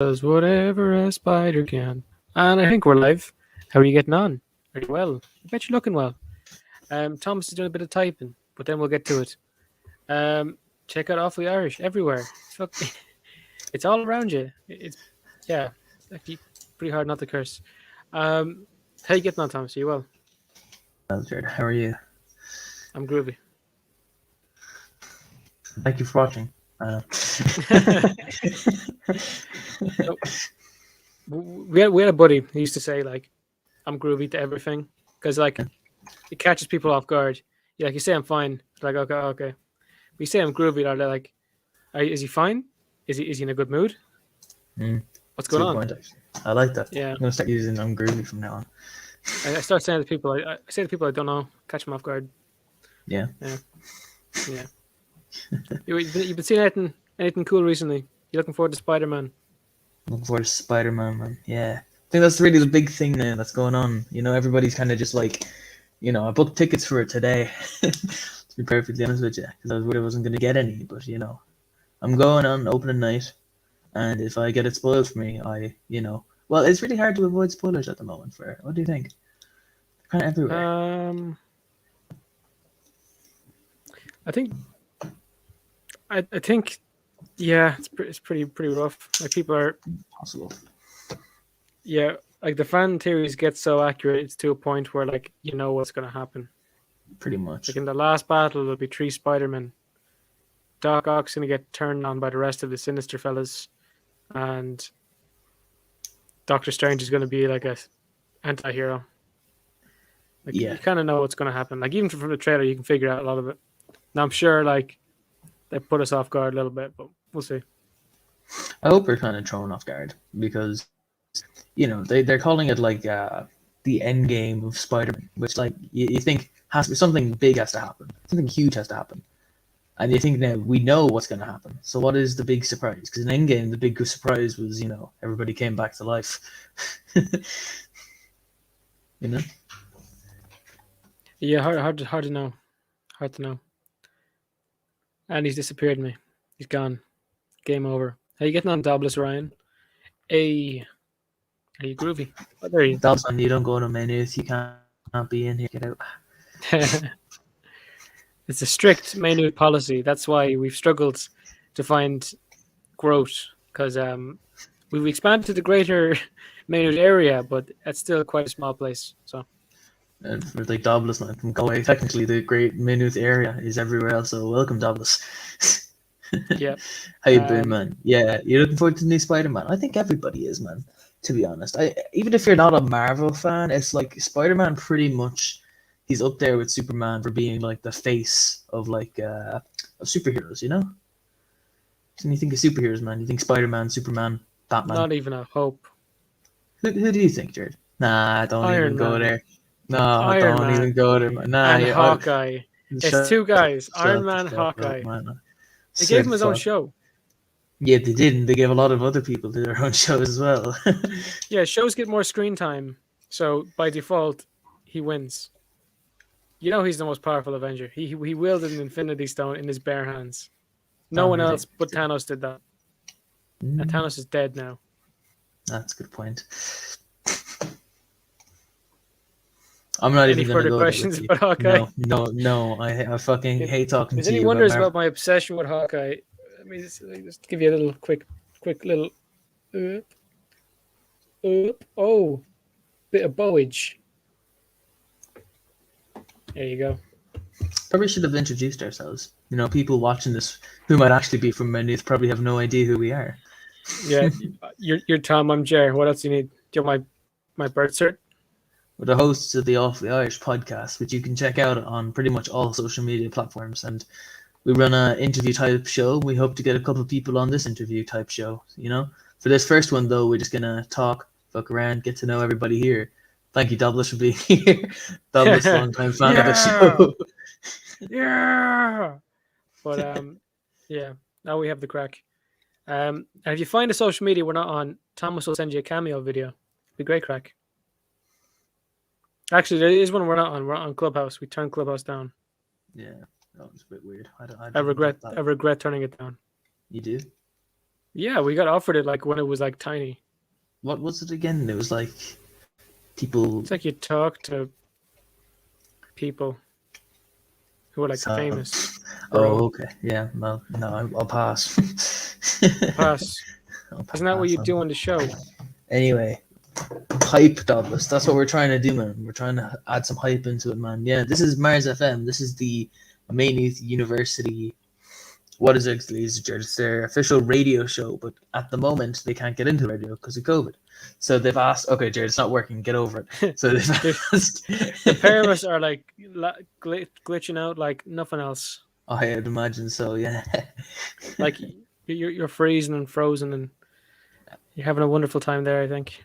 Does whatever a spider can. And I think we're live. How are you getting on? Are you well? I bet you're looking well. Thomas is doing a bit of typing, but then we'll get to it. Check out Awfully Irish everywhere. It's all around you. Yeah, it's actually pretty hard not to curse. How you getting on, Thomas? Are you well? Well, Jared, how are you? I'm groovy. Thank you for watching. So, we had a buddy who used to say like, "I'm groovy to everything," because like it catches people off guard. Yeah, like you say I'm fine. It's like okay. We say I'm groovy. They're like, is he fine? Is he in a good mood? Mm, What's that's a going good on? point, actually. I like that. Yeah, I'm gonna start using I'm groovy from now on. I start saying to people. I say to people I don't know, catch them off guard. Yeah. Yeah, yeah. You've been seeing anything cool recently? You looking forward to Spider-Man? Looking forward to Spider-Man, man. Yeah. I think that's really the big thing now that's going on. Everybody's kind of just like, I booked tickets for it today. To be perfectly honest with you, because I was worried I wasn't gonna get any. But I'm going on opening night, and if I get it spoiled for me, well, it's really hard to avoid spoilers at the moment. What do you think? They're kind of everywhere. I think I think yeah, it's pretty rough. Like people are Possible. yeah, like the fan theories get so accurate. It's to a point where like you know what's gonna happen. Pretty much. Like in the last battle, there'll be 3 Spider-Men. Doc Ock's gonna get turned on by the rest of the Sinister fellas, and Doctor Strange is gonna be like a anti-hero. Like Yeah. you kind of know what's gonna happen. Like even from the trailer, you can figure out a lot of it. Now I'm sure like they put us off guard a little bit, but we'll see. I hope we're kind of thrown off guard because, they're calling it like the end game of Spider-Man, which like you think has something big has to happen, something huge has to happen, and you think now we know what's going to happen. So what is the big surprise? Because in Endgame, the big surprise was everybody came back to life. you know. Yeah, hard to know. Hard to know. And he's disappeared me. He's gone. Game over. How you getting on, Doblis Ryan? Hey, are you groovy? Oh, there you. Dobson, you don't go to menus. You can't be in here. Get out. It's a strict menu policy. That's why we've struggled to find growth because we've expanded to the greater menu area, but it's still quite a small place. So. And for like Doblis, man, from Galway, technically the great Maynooth area is everywhere else. So welcome, Doblis. Yeah. How you been, man? Yeah, you're looking forward to the new Spider-Man. I think everybody is, man. To be honest, even if you're not a Marvel fan, it's like Spider-Man. Pretty much, he's up there with Superman for being like the face of of superheroes. When you think of superheroes, man, you think Spider-Man, Superman, Batman. Not even a hope. Who do you think, Jared? Nah, don't Iron even go Man. there. No, Iron don't Man even go there. Man. Nah, and Hawkeye. It's 2 guys. Iron Man, Hawkeye. Man. They gave him his own show. Yeah, they did, and they gave a lot of other people to their own shows as well. Yeah, shows get more screen time, so by default, he wins. You know he's the most powerful Avenger. He wielded an Infinity Stone in his bare hands. No one else but Thanos did that. And Thanos is dead now. That's a good point. I'm not Any even going to further go questions there with about Hawkeye? No. I fucking hate talking Is to any you. wonders about my obsession with Hawkeye? Let me just give you a little quick little. Oh, bit of bowage. There you go. Probably should have introduced ourselves. People watching this who might actually be from Maynooth probably have no idea who we are. Yeah, you're Tom. I'm Jer. What else do you need? Do you want my birth cert? We're the hosts of the Awfully Irish podcast, which you can check out on pretty much all social media platforms. And we run an interview type show. We hope to get a couple of people on this interview type show. For this first one, though, we're just going to talk, fuck around, get to know everybody here. Thank you, Doblis, for being here. Doblis, long-time fan of the show. Yeah. But yeah, now we have the crack. And if you find a social media we're not on, Thomas will send you a cameo video. It'd be great crack. Actually, there is one we're not on. We're on Clubhouse. We turned Clubhouse down. Yeah, that was a bit weird. I regret turning it down. You do? Yeah, we got offered it like when it was like tiny. What was it again? It was like people. It's like you talk to people who are like So, famous, oh, bro. okay, yeah. Well, no, I'll pass. Pass. I'll Isn't that what pass you on. do on the show? Anyway, hype, Douglas. That's what we're trying to do, man. We're trying to add some hype into it, man. Yeah, this is Mars FM. This is the Maynooth University. What is it? It's their official radio show, but at the moment they can't get into the radio because of COVID. So they've asked, okay, Jared, it's not working. Get over it. So they've the asked. the pair of us are like glitching out like nothing else. I'd imagine so. Yeah. Like you're freezing and frozen, and you're having a wonderful time there. I think.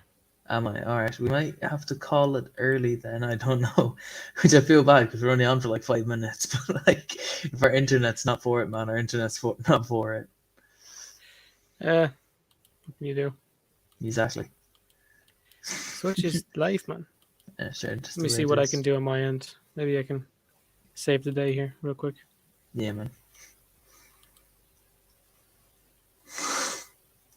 Am I? All right. We might have to call it early then. I don't know. Which I feel bad because we're only on for like 5 minutes. But like, if our internet's not for it, man, our internet's not for it. What can you do? Exactly. Such is life, man. Yeah, sure. Just Let the me way see it what I can is. do on my end. Maybe I can save the day here real quick. Yeah, man.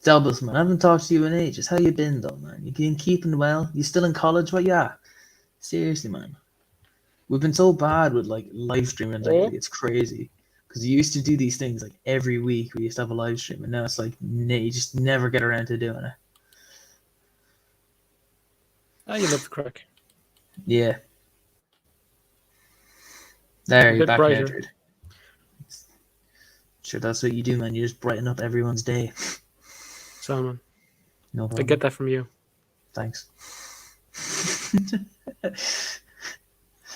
Delbus, man. I haven't talked to you in ages. How you been, though, man? You been keeping well? You still in college? What? Yeah. Seriously, man. We've been so bad with like live streaming lately. Oh, It's crazy. Because you used to do these things like every week. We used to have a live stream, and now it's like you just never get around to doing it. you love the crack. Yeah. There, A you're bit back now, brighter, Jared. Sure, that's what you do, man. You just brighten up everyone's day. Salmon. No I get problem. that from you. Thanks.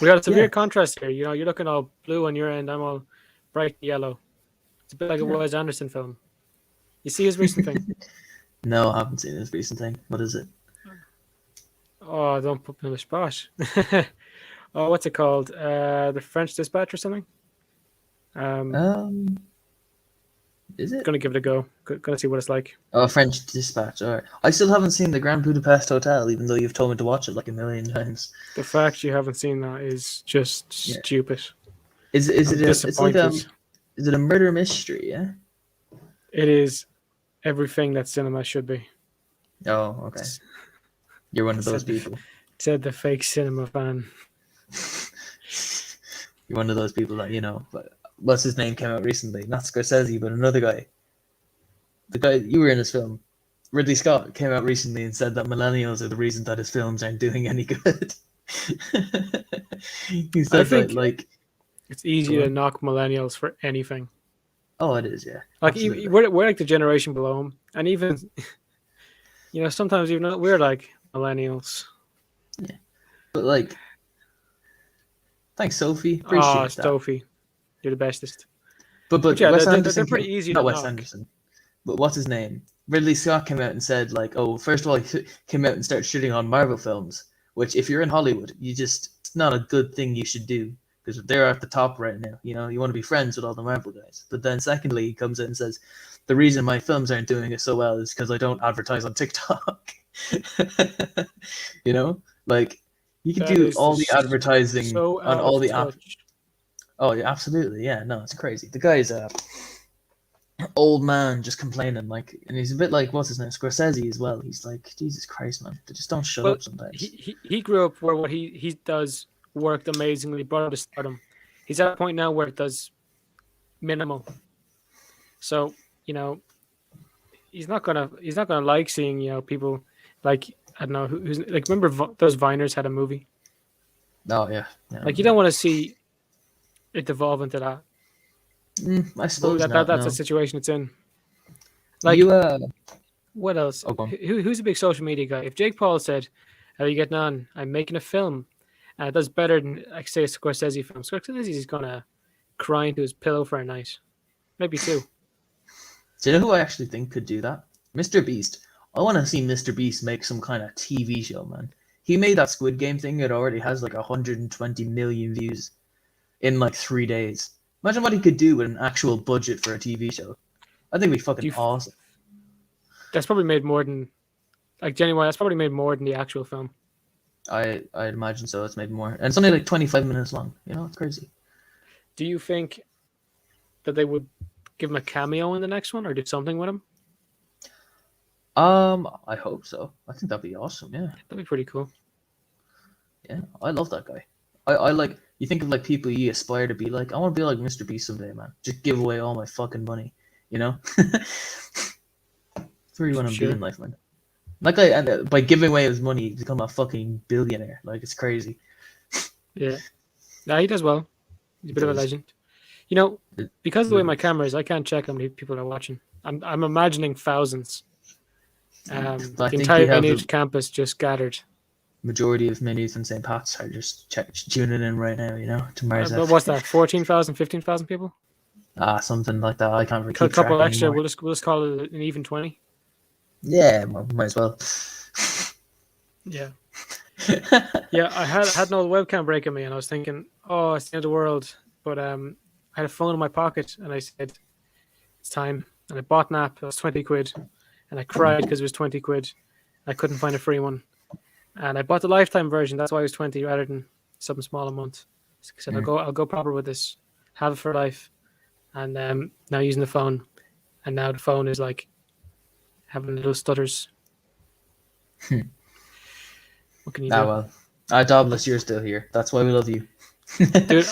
We got a severe Yeah. contrast here. You know, you're looking all blue on your end. I'm all bright yellow. It's a bit like a Yeah. Wes Anderson film. You see his recent thing? No, I haven't seen this recent thing. What is it? Oh, don't put me on the spot. Oh, what's it called? The French Dispatch or something? Um, Um, is it? gonna give it a go. Gonna see what it's like. Oh, French Dispatch. All right. I still haven't seen the Grand Budapest Hotel, even though you've told me to watch it like a million times. The fact you haven't seen that is just Yeah. stupid. Is I'm it a? It's like disappointed. Is it a murder mystery? Yeah. It is everything that cinema should be. Oh, okay. You're one of those Said the people. said the fake cinema fan. You're one of those people that But what's his name came out recently? Not Scorsese, but another guy. The guy you were in his film. Ridley Scott came out recently and said that millennials are the reason that his films aren't doing any good. He I said that, think like, it's easy go to on. knock millennials for anything. Oh, it is, yeah, Like absolutely. we're like the generation below them, and even sometimes even we're like millennials. Yeah, but like, thanks, Sophie. Ah, Appreciate that. Sophie, you're the bestest. But But yeah, Wes they're Anderson pretty came, easy to not Wes knock. Anderson, but what's his name? Ridley Scott came out and said like, oh, first of all, he came out and started shitting on Marvel films, which if you're in Hollywood, it's not a good thing you should do because they're at the top right now. You want to be friends with all the Marvel guys. But then secondly, he comes out and says, the reason my films aren't doing it so well is because I don't advertise on TikTok. you know, like you could That do is all the just advertising so on out all of the app. touch. Oh yeah, absolutely. Yeah, no, it's crazy. The guy's old man just complaining and he's a bit like what's his name, Scorsese as well. He's like, Jesus Christ, man, they just don't shut Well, up sometimes. he grew up where what he does worked amazingly, brought him to stardom. He's at a point now where it does minimal. So he's not gonna like seeing people like I don't know who's like remember those Viners had a movie. Oh yeah, yeah, I Like you remember don't want to see it devolve into that. that. I But suppose not. that's the No, situation it's in. you Like what else? oh, go on. Who's a big social media guy? If Jake Paul said, "How are you getting on? I'm making a film," and it does better than like say a Scorsese film. Scorsese's gonna cry into his pillow for a night, maybe two. Do you know who I actually think could do that? Mr. Beast. I want to see Mr. Beast make some kind of TV show, man. He made that Squid Game thing. It already has like 120 million views in like 3 days. Imagine what he could do with an actual budget for a TV show. I think it'd be Do fucking you? awesome. That's probably made more than like genuine. That's probably made more than the actual film. I'd imagine so. It's maybe more, and it's only like 25 minutes long. It's crazy. Do you think that they would give him a cameo in the next one or do something with him? I hope so. I think that'd be awesome. Yeah, That'd be pretty cool. yeah. I love that guy. I like. You think of like people you aspire to be like. I want to be like Mr. Beast someday, man. Just give away all my fucking money. You know. That's where you For want to be in sure. life, man. Like and by giving away his money, you become a fucking billionaire. Like it's crazy. Yeah. Nah, he does well. He's a He bit of a does. legend. You know, It because of the way really my is. camera is, I can't check how many people are watching. I'm imagining thousands. I The think we entire have the NH campus just gathered. majority of menus in St. Pat's are just tuning in right now. You know, to Mars But F. what's that? 14,000, 15,000 people? Something like that. I can't really A keep couple track extra. anymore. We'll just call it an even 20. Yeah, might as well. Yeah. Yeah, I had an old webcam break in me, and I was thinking, oh, it's the end of the world. But I had a phone in my pocket, and I said, it's time. And I bought an app. It was 20 quid, and I cried because it was 20 quid. I couldn't find a free one, and I bought the lifetime version. That's why it was 20 rather than something small a month. So I said, Mm. I'll go proper with this, have it for life, and now using the phone, and now the phone is like having little stutters. What can you Ah do, well. Dobless, you're still here. That's why we love you. dude?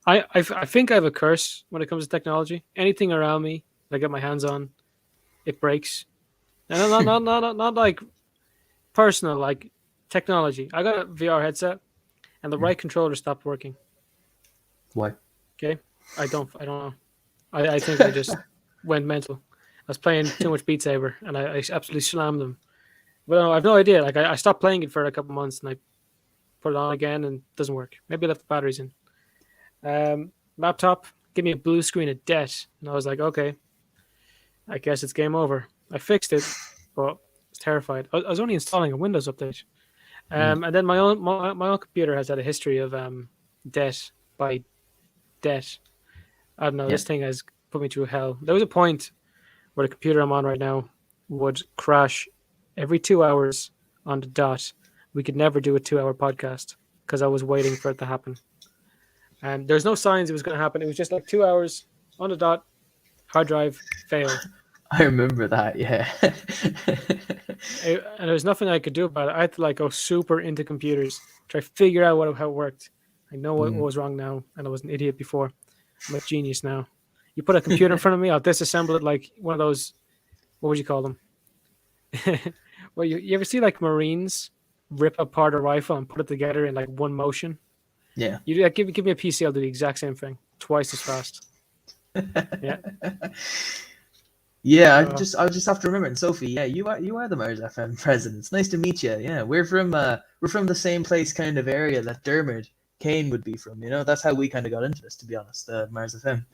I think I have a curse when it comes to technology. Anything around me that I get my hands on, it breaks. And not like personal, like technology. I got a VR headset, and the Mm. right controller stopped working. Why? Okay, I don't know. I think I just went mental. I was playing too much Beat Saber, and I absolutely slammed them. But no, I have no idea. Like I stopped playing it for a couple months, and I put it on again, and it doesn't work. Maybe I left the batteries in. Laptop, give me a blue screen of death, and I was like, okay, I guess it's game over. I fixed it, but I was terrified. I was only installing a Windows update. Mm. And then my own computer has had a history of debt by debt. I don't know. Yeah. This thing has put me through hell. There was a point where the computer I'm on right now would crash every 2 hours on the dot. We could never do a 2 hour podcast because I was waiting for it to happen. And there's no signs it was going to happen. It was just like 2 hours on the dot, hard drive, failed. I remember that, yeah. And there was nothing I could do about it. I had to like go super into computers, try to figure out how it worked. I know what Mm. was wrong now, and I was an idiot before. I'm a genius now. You put a computer in front of me, I'll disassemble it like one of those. What would you call them? Well, you ever see like Marines rip apart a rifle and put it together in like one motion? Yeah. You do that, give me a PC, I'll do the exact same thing, twice as fast. Yeah. Yeah, Uh, I just have to remember. And Sophie, yeah, you are the Mars FM president. It's nice to meet you. Yeah, we're from the same place kind of area that Dermot Kane would be from. You know, that's how we kind of got into this. To be honest, Mars FM.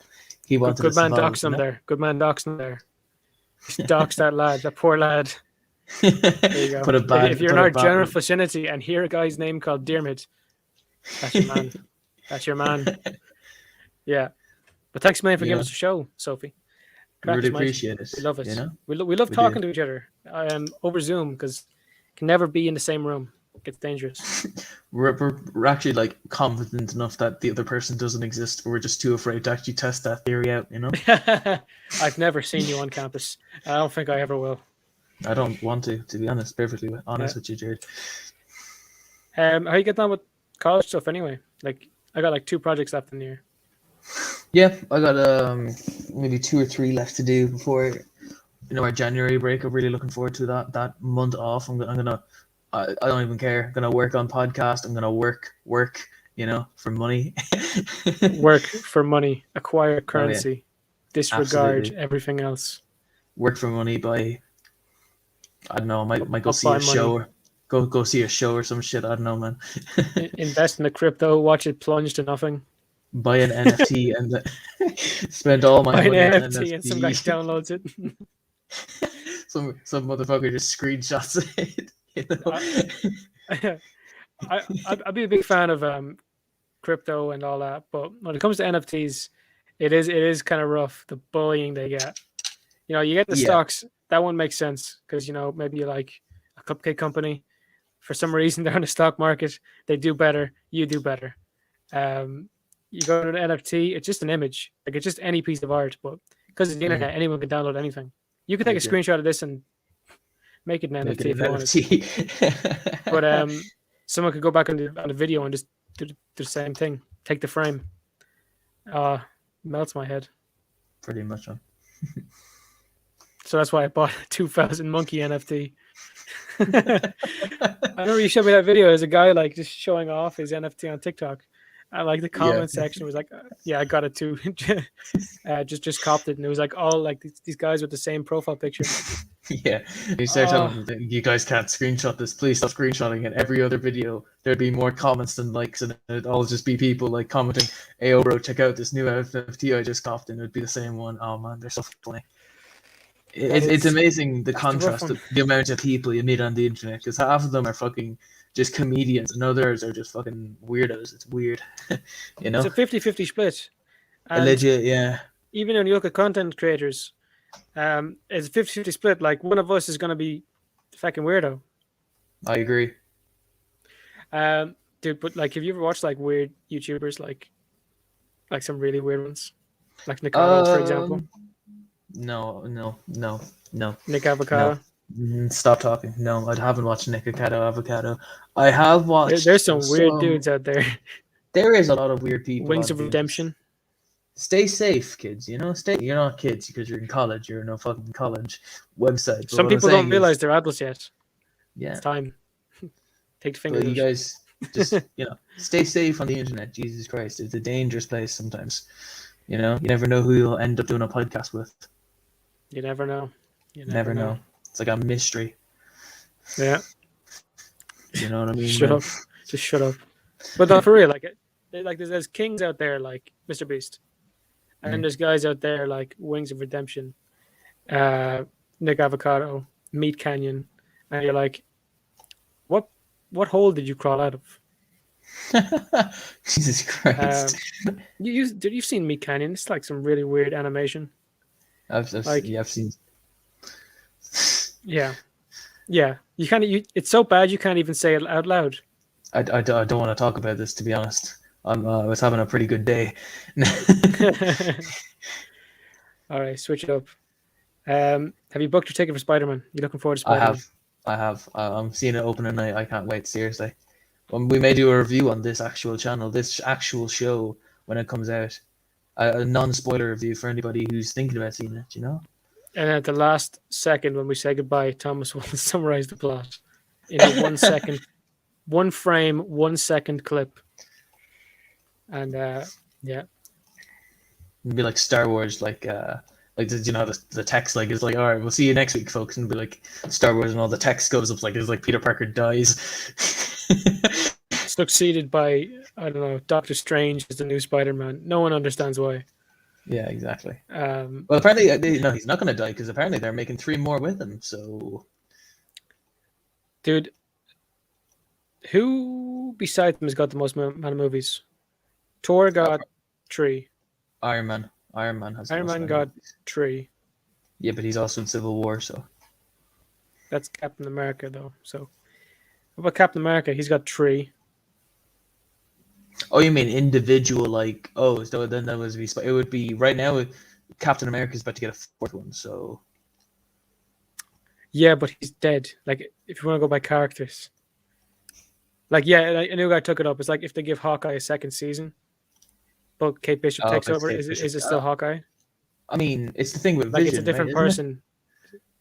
He wanted good us man involved. docs You him know. there. Good man docs him there. Just docs that lad, that poor lad. There you go. If you're in put a our bad. general vicinity and hear a guy's name called Dermot, that's your man. That's your man. Yeah. But thanks, man, for You giving know, us a show, Sophie. we really Crackers, mate. appreciate it. We love You it. know, We love we do. talking to each other over Zoom because can never be in the same room. It gets dangerous. We're actually like confident enough that the other person doesn't exist, but we're just too afraid to actually test that theory out. You know, I've never seen you on campus. I don't think I ever will. I don't want to be honest, perfectly Yeah. honest with you, Jared. How you get on with college stuff anyway? Like I got like 2 projects left in the year. Yeah, I got maybe 2 or 3 left to do before our January break. I'm really looking forward to that month off. I'm gonna I don't even care. I'm gonna work on podcast. I'm gonna work for money. Work for money, acquire Oh yeah, currency, disregard absolutely. everything else. Work for money by I don't know. I might go I'll see buy a show money. or go see a show or some shit. I don't know, man. Invest in the crypto, watch it plunge to nothing. Buy an NFT and spend all my Buy an money on NFT and some guy NFT. downloads it. Some motherfucker just screenshots it. I, I'd be a big fan of crypto and all that, but when it comes to NFTs, it is kind of rough the bullying they get. You get the Yeah. stocks. That one makes sense because maybe you like a cupcake company. For some reason, they're on the stock market. They do better. You do better. You go to an NFT. It's just an image. Like it's just any piece of art, but because it's the Mm, internet, anyone can download anything. You can take a legit. screenshot of this and Make it an Make it NFT an if you wanted. NFT. But someone could go back on the video and just do the same thing. Take the frame. Melts my head. Pretty much. So that's why I bought a 2000 monkey NFT. I remember you showed me that video. There's a guy like just showing off his NFT on TikTok. And like the Yeah. comment section was like, "Yeah, I got it too." Just copped it, and it was like all like these guys with the same profile picture. Yeah. You start Oh, telling them that you guys can't screenshot this. Please stop screenshotting it. Every other video, there'd be more comments than likes, and it'd all just be people like commenting, "Hey, oh, bro, check out this new NFT I just copped," and it'd be the same one. Oh man, they're so funny. It's amazing the that's the rough contrast one. of the amount of people you meet on the internet, because half of them are fucking just comedians and others are just fucking weirdos. It's weird, you It's know. a 50-50 split, A and legit, yeah. even when you look at content creators, it's a 50-50 split. Like one of us is going to be the fucking weirdo. I agree. Dude, but like, have you ever watched like weird YouTubers, like some really weird ones, like Nicados, for example, Um, no, no, no, no, Nick no. Avocado? Stop talking. No, I haven't watched Nick Avocado. I have There's watched some weird some. dudes out there. There is a lot of weird people Wings on of the internet. Redemption. Stay safe, kids. You know, stay. You're not kids because you're in college. You're in a fucking college website. But Some what I'm people don't saying realize is, they're adults yet. yeah. It's time. Take the But fingers you out. guys just, stay safe on the internet. Jesus Christ, it's a dangerous place sometimes. You never know who you'll end up doing a podcast with. You never know. You Never know. It's like a mystery. Yeah. You know what I mean? Shut Man? up. Just shut up. But no, for real, like there's kings out there like Mr. Beast, and then there's guys out there like Wings of Redemption, Nick Avocado, Meat Canyon, and you're like, what hole did you crawl out of? Jesus Christ. You've seen Meat Canyon? It's like some really weird animation. I've Like, yeah, I've seen. yeah. You kind of it's so bad you can't even say it out loud. I don't want to talk about this, to be honest. I was having a pretty good day. All right, switch it up. Have you booked your ticket for Spider-Man? You looking forward to I Spider-Man? have. I have. I'm seeing it open tonight. I can't wait. Seriously. We may do a review on this actual channel, this actual show when it comes out. A non-spoiler review for anybody who's thinking about seeing it. And at the last second, when we say goodbye, Thomas will summarize the plot in a 1 second, 1 frame, 1 second clip. And yeah, It'd be like Star Wars, like the text like is like, all right, we'll see you next week, folks, and it'd be like Star Wars, and all the text goes up like it's like Peter Parker dies. succeeded by, I don't know, Doctor Strange is the new Spider-Man. No one understands why. Yeah, exactly. Well, apparently, he's not going to die because apparently they're making 3 more with him. So, dude, who besides him has got the most amount of movies? Thor got 3. Iron Man has. Iron Man got 3. Yeah, but he's also in Civil War, so that's Captain America, though. So, what about Captain America? He's got 3. Oh, you mean individual? Like, so then that was it would be right now. Captain America's about to get a 4th one, so yeah, but he's dead. Like, if you want to go by characters, like, yeah, a new guy took it up. It's like if they give Hawkeye a 2nd season, but Kate Bishop takes over. Is it still Hawkeye? I mean, it's the thing with like Vision, it's a different right, person.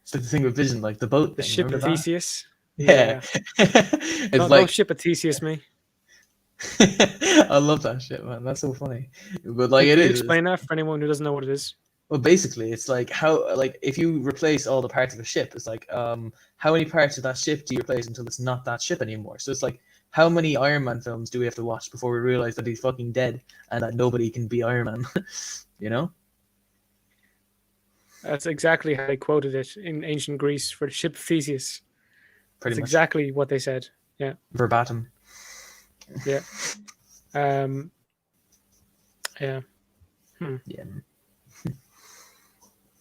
It's the thing with Vision, like the boat, The thing, ship of Theseus. Yeah, it's don't ship of Theseus me. I love that shit, man. That's so funny. But like, Can you explain that for anyone who doesn't know what it is? Well, basically, it's like how, like, if you replace all the parts of a ship, it's like, how many parts of that ship do you replace until it's not that ship anymore? So it's like, how many Iron Man films do we have to watch before we realize that he's fucking dead and that nobody can be Iron Man? You know? That's exactly how they quoted it in ancient Greece for the ship of Theseus. Pretty That's much. exactly what they said. Yeah. Verbatim. Yeah. Yeah. Yeah.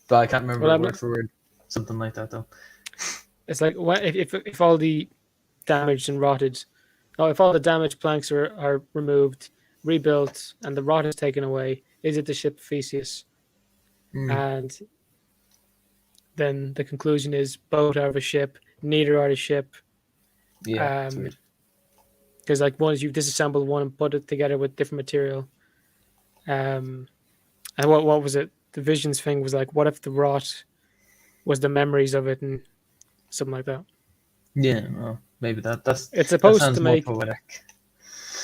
But I can't remember word for word. Something like that, though. It's like, if all the damaged and rotted, if all the damaged planks are removed, rebuilt, and the rot is taken away, is it the ship of Theseus? And then the conclusion is boat out of a ship, neither are the ship. Yeah, it's weird. Because like once you've disassembled one and put it together with different material. And what was it? The visions thing was like, what if the rot was the memories of it and something like that? Yeah, well, maybe It's that supposed to sounds more make poetic.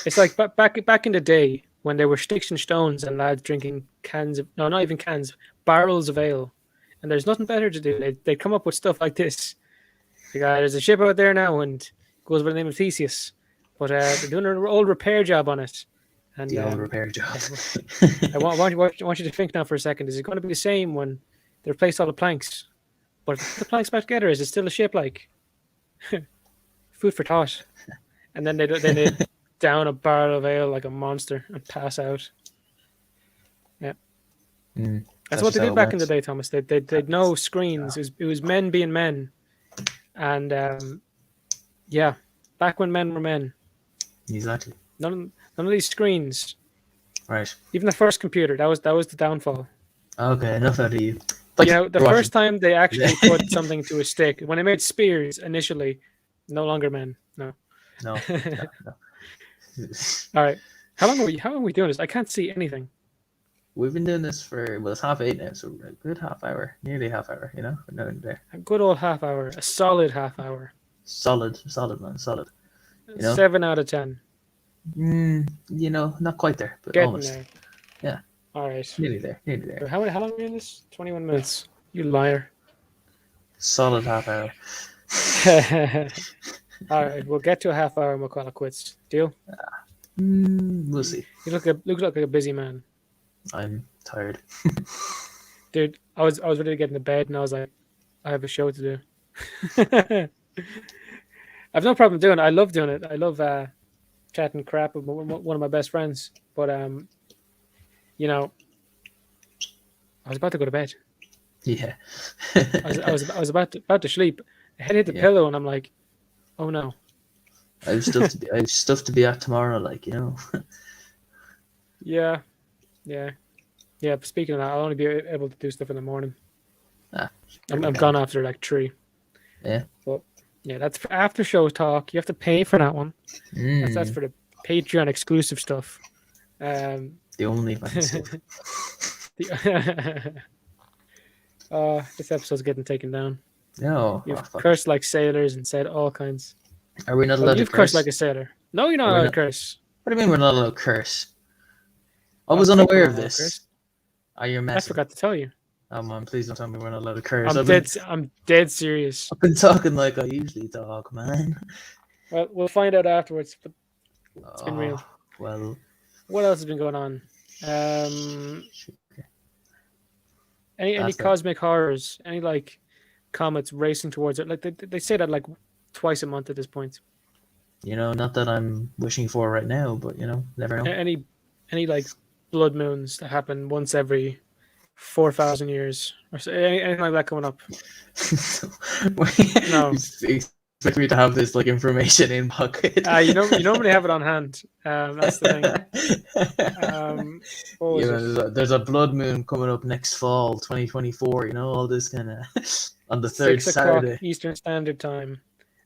it's like back in the day when there were sticks and stones and lads drinking cans of no, not even cans, barrels of ale, and there's nothing better to do. They'd come up with stuff like this. The guy, there's a ship out there now and it goes by the name of Theseus, but they're doing an old repair job on it, and The old repair job. yeah, I want you to think now for a second. Is it going to be the same when they replace all the planks? But if they put the planks back together, is it still a ship? Like food for thought. And then they down a barrel of ale like a monster and pass out. Yeah, that's That's what just they how did it back in the works. day, Thomas. They'd no screens. It was men being men, and yeah, back when men were men. Exactly. None of these screens. Right. Even the first computer, that was the downfall. Okay, enough out of you. You Like know, the you're watching. first time they actually put something to a stick, when they made spears initially, no longer men. No. No, no, no. All right. How long are we doing this? I can't see anything. We've been doing this for well, it's 8:30 now, so a good half hour, nearly half hour. You know, we're not in there. A good old half hour, a solid half hour. Solid, man, solid. You know, 7 out of 10. you know, not quite there, but Getting almost. there. Yeah, All right. nearly there, nearly there. How long are we in this? 21 minutes. You liar. Solid half hour. All right. We'll get to a half hour and we'll call it quits. Deal? We'll see. You look like a busy man. I'm tired. Dude, I was ready to get into bed and I was like, I have a show to do. I've no problem doing it. I love doing it. I love chatting crap with one of my best friends. But you know, I was about to go to bed. Yeah. I was about to sleep. I head hit the Yeah. pillow and I'm like, oh no. I have stuff to be at tomorrow, like, you know. Yeah. But speaking of that, I'll only be able to do stuff in the morning. I'm gone after like 3. Yeah. But yeah, that's for after show talk. You have to pay for that one. That's for the Patreon exclusive stuff. The only stuff. This episode's getting taken down. No. You've cursed like sailors and said all kinds. Are we not allowed to You've curse? cursed like a sailor. No, you're not allowed to not? curse. What do you mean we're not allowed to curse? I I was think unaware we're of allowed to this. curse. Are you I messing? forgot to tell you. Oh man, please don't tell me we're not allowed to curse. I'm dead serious. I've been talking like I usually talk, man. Well, we'll find out afterwards. But it's been real. Well, What else has been going on? Any cosmic horrors? Any like comets racing towards it? Like they say that like twice a month at this point. you know, not that I'm wishing for right now, but you know, never know. Any like blood moons that happen once every 4,000 years or so, anything like that coming up? No. You expect me to have this like information in pocket? You normally have it on hand. That's the thing. There's a blood moon coming up next fall, 2024. You know, all this kind of on the third 6 o'clock Saturday, Eastern Standard Time.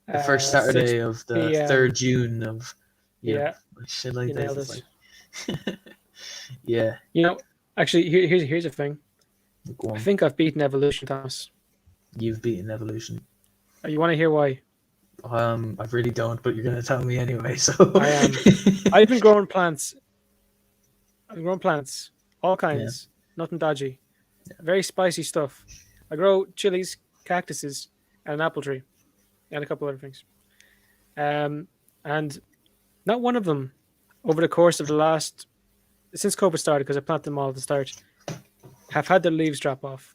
the first Saturday of the 3rd June of shit like this. Like, yeah. You know, actually, here's a thing. I think I've beaten evolution, Thomas. You've beaten evolution. You want to hear why? I really don't, but you're gonna tell me anyway. So I am. I've been growing plants. I've grown plants, all kinds, nothing dodgy, very spicy stuff. I grow chilies, cactuses, and an apple tree, and a couple other things. And not one of them, over the course of the last, since COVID started, because I planted them all at the start, have had their leaves drop off.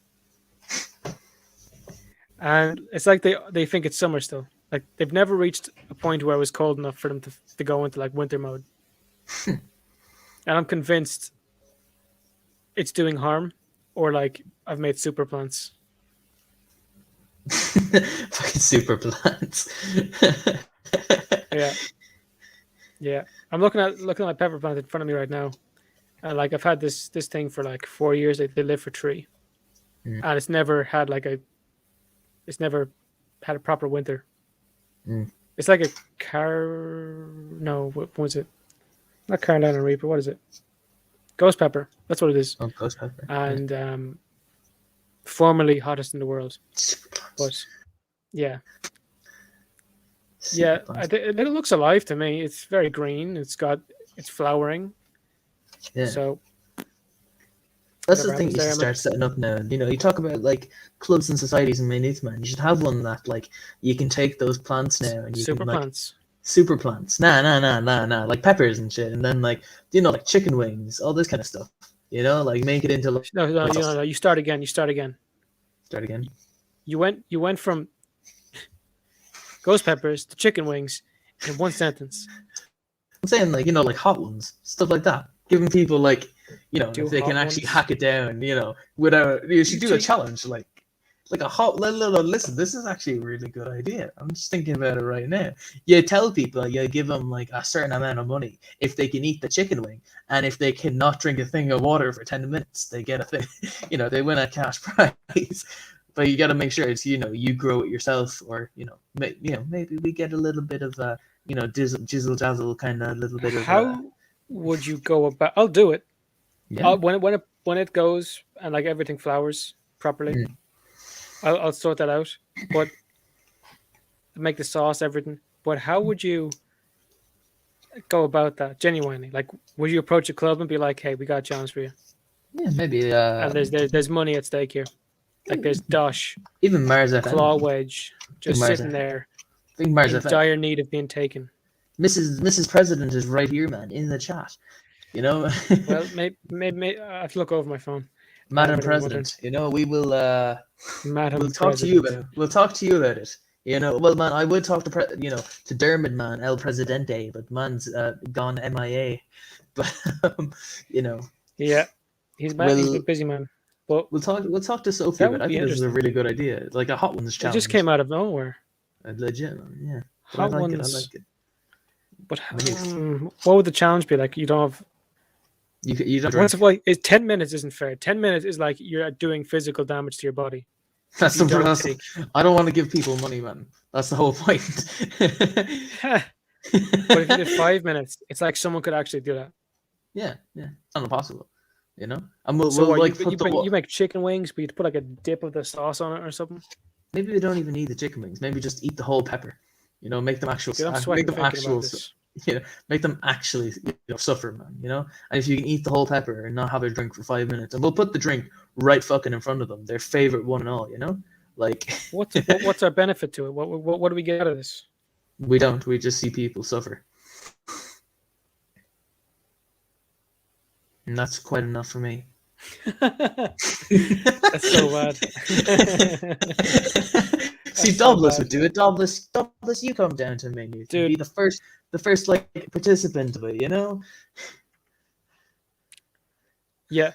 And it's like they think it's summer still. Like they've never reached a point where it was cold enough for them to go into like winter mode. And I'm convinced it's doing harm, or like I've made super plants. Fucking super plants. Yeah. I'm looking at my pepper plant in front of me right now, and like I've had this thing for like 4 years. Like they live for 3, and it's never had a proper winter. Mm. It's like a car. No, what was it? Not Carolina Reaper. What is it? Ghost pepper. That's what it is. Oh, ghost pepper. Yeah. And formerly hottest in the world. Super plants. But yeah, Super yeah. plants. It looks alive to me. It's very green. It's flowering. Yeah. So That's the whatever thing happens you should there, start setting up now. You know, you talk about like clubs and societies in Maynooth, man. You should have one that like you can take those plants now and you can super like plants. super plants. Nah, like peppers and shit, and then like like chicken wings, all this kind of stuff. Like make it into like No, no, a sauce. no. You start again. You start again. Start again. You went from ghost peppers to chicken wings in one sentence. I'm saying like like hot ones, stuff like that. Giving people like if Do they can hot actually ones. hack it down, without you should do a So challenge like a hot. Listen, this is actually a really good idea. I'm just thinking about it right now. You tell people, you give them like a certain amount of money if they can eat the chicken wing, and if they cannot drink a thing of water for 10 minutes, they get a thing. They win a cash prize. But you got to make sure it's you grow it yourself, or maybe we get a little bit of jizzle jazzle kind of little bit of how would you go about? I'll do it. yeah. When it goes and like everything flowers properly, Mm. I'll sort that out. But make the sauce, everything. But how would you go about that genuinely? Like, would you approach a club and be like, "Hey, we got a challenge for you, Yeah, maybe and there's money at stake here. Like, there's Dosh even Mars claw FM. wedge I think just Mars, sitting there I think Mars in FM. dire need of being taken." Mrs. President is right here, man, in the chat. Well, maybe I have to look over my phone. Madam Whatever you're wondering. President. We will Madam we'll talk to you about President. it. We'll talk to you about it. Well, man, I would talk to Dermot, man, El Presidente, but man's gone MIA. But Yeah, he's we'll a busy man. But we'll talk to Sophie that about it. would I be think this is a interesting. really good idea, like a hot ones It just challenge. came out of nowhere. Legit, man, yeah. But I Hot like it. I ones. like it. But Maynooth. what would the challenge be? Like, you don't have. You don't What's drink. like? 10 minutes isn't fair. 10 minutes is like you're doing physical damage to your body That's if you the don't that's, take. I don't want to give people money, man. That's the whole point. But if you did 5 minutes, it's like someone could actually do that. Yeah, it's not impossible, And we'll, So we'll what like put you make chicken wings, but you put like a dip of the sauce on it or something. maybe we don't even eat the chicken wings. Maybe just eat the whole pepper. Make them actual. Dude, I'm Make sweating them thinking actual. about this. Make them actually suffer, man. And if you can eat the whole pepper and not have a drink for 5 minutes, and we'll put the drink right fucking in front of them, their favorite one and all. Like What's our benefit to it? What do we get out of this? we don't. We just see people suffer, and that's quite enough for me. That's so bad. See, so Douglas bad. would do it. Douglas, you come down to Menu. Dude. Be the first like participant of it. Yeah.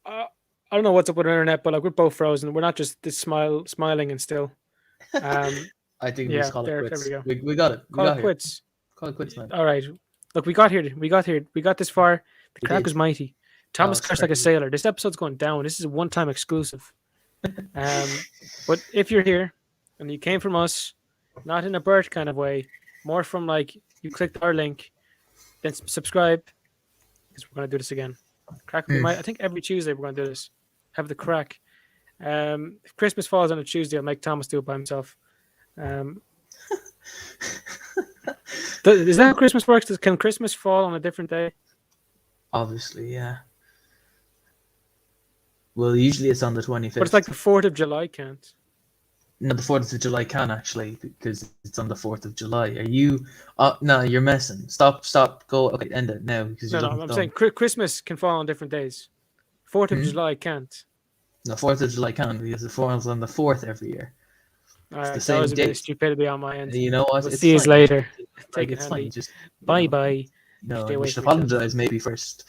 I don't know what's up with the internet, but like we're both frozen. We're not just this smiling and still. I think we Yeah, just call it there quits. we go. We got it. We Call got it here. quits. Call it quits, man. All right. Look, we got here. We got this far. The We crack did. was mighty. Thomas it's crashed like a crazy. sailor. This episode's going down. This is a one-time exclusive. But if you're here and you came from us, not in a Bert kind of way, more from like you clicked our link, then subscribe because we're gonna do this again. Crack. I think every Tuesday we're gonna do this. Have the crack. If Christmas falls on a Tuesday, I'll make Thomas do it by himself. Is that how Christmas works? Can Christmas fall on a different day? Obviously, yeah. Well, usually it's on the 25th. But it's like the 4th of July can't. No, the 4th of July can actually, because it's on the 4th of July. Are you? No, you're messing. Stop. Go. Okay, end it now because No, you're I'm looking saying Christmas can fall on different days. 4th of July can't. The 4th of July can because it falls on the 4th every year. All right, the that same was a bit of date. stupidity on my end. And you know what? We'll It's see you fine. later. Like, Take it it's handy. fine. Just Bye bye. no, Stay you away should from each other. apologize maybe first.